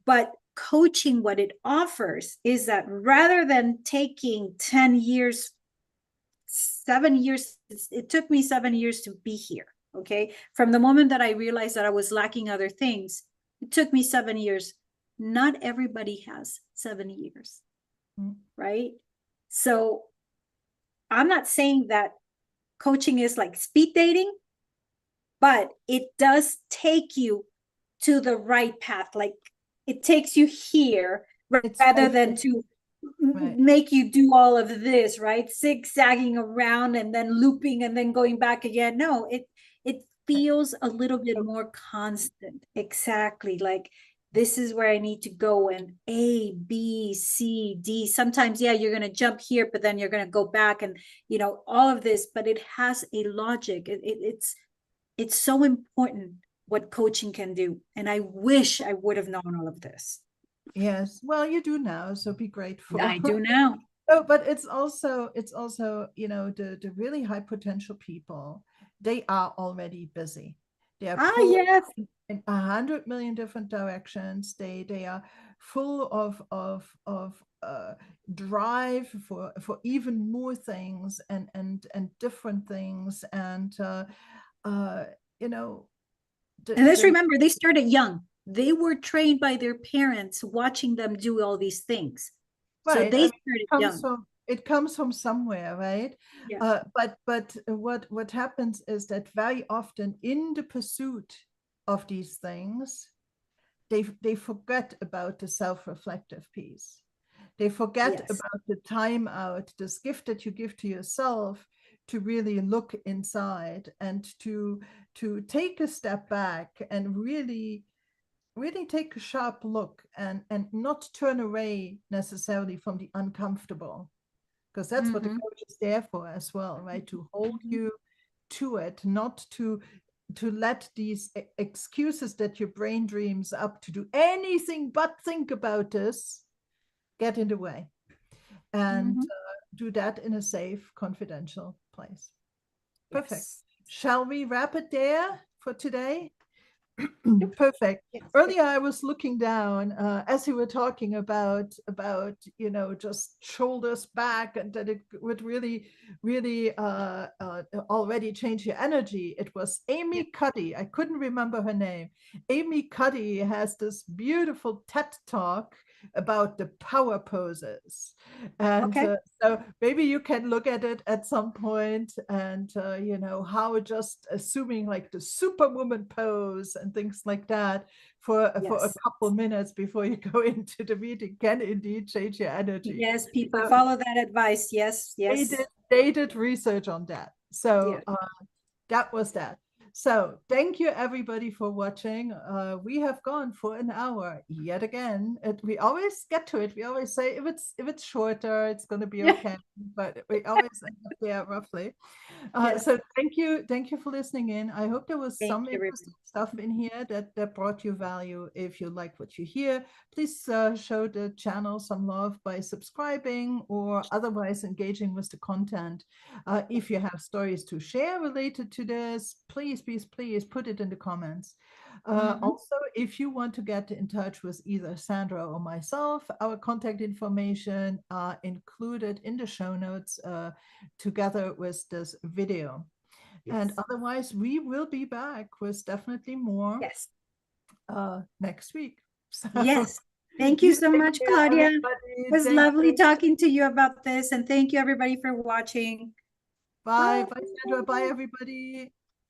but coaching, what it offers is that rather than taking 10 years, 7 years, it took me 7 years to be here. Okay. From the moment that I realized that I was lacking other things, it took me 7 years. Not everybody has 7 years, Mm. right? So I'm not saying that coaching is like speed dating, but it does take you to the right path. Like it takes you here It's rather than life, to right? make you do all of this, right? Zigzagging around and then looping and then going back again. No, it Right. feels a little bit So, more constant. Exactly. Like this is where I need to go, and A, B, C, D. Sometimes, yeah, you're gonna jump here, but then you're gonna go back, and all of this, but it has a logic. It's so important what coaching can do. And I wish I would have known all of this. yes, well, you do now, so be grateful. I do now. Oh, but it's also the really high potential people. they are already busy. They are Ah, pulled yes. in 100 million different directions. They are full of drive for even more things and different things. And uh, you know, And let's the remember, they started young. They were trained by their parents watching them do all these things. So right. I they mean, started comes young. from it comes from somewhere, right? Yeah. But what happens is that very often in the pursuit of these things, they forget about the self-reflective piece. They forget Yes. about the time out, this gift that you give to yourself to really look inside and to take a step back and really take a sharp look and not turn away necessarily from the uncomfortable, because that's what the Mm-hmm. coach is there for as well, right? To hold Mm-hmm. you to it, not to let these excuses that your brain dreams up to do anything but think about this get in the way, and Mm-hmm. do that in a safe, confidential place. Perfect. Yes. Shall we wrap it there for today? Yep. Perfect. Yes. Earlier, I was looking down as you were talking about just shoulders back and that it would really already change your energy. It was Yeah. Amy Cuddy. I couldn't remember her name. Amy Cuddy has this beautiful TED talk about the power poses, and Okay. so maybe you can look at it at some point, and how just assuming like the superwoman pose and things like that for a Yes. couple minutes before you go into the meeting can indeed change your energy. Yes, people So follow that advice. Yes. they Yes. did they did research on that. So Yeah. that was that. So thank you everybody for watching. We have gone for an hour yet again. We always get to it. We always say if it's shorter, it's going to be Yeah. okay. But we always end up there roughly. Yes. So thank you for listening in. I hope there was Thank some you, everybody. interesting stuff in here that brought you value. If you like what you hear, please show the channel some love by subscribing or otherwise engaging with the content. If you have stories to share related to this, please put it in the comments. Mm-hmm. Also, if you want to get in touch with either Sandra or myself, our contact information are included in the show notes together with this video. And Yes. otherwise, we will be back with definitely more Yes. next week. So Yes. Thank you you so take much, care, Claudia. It everybody. was Thank lovely you. talking to you about this. And thank you, everybody, for watching. Bye. Bye. Bye, Sandra. Bye, everybody.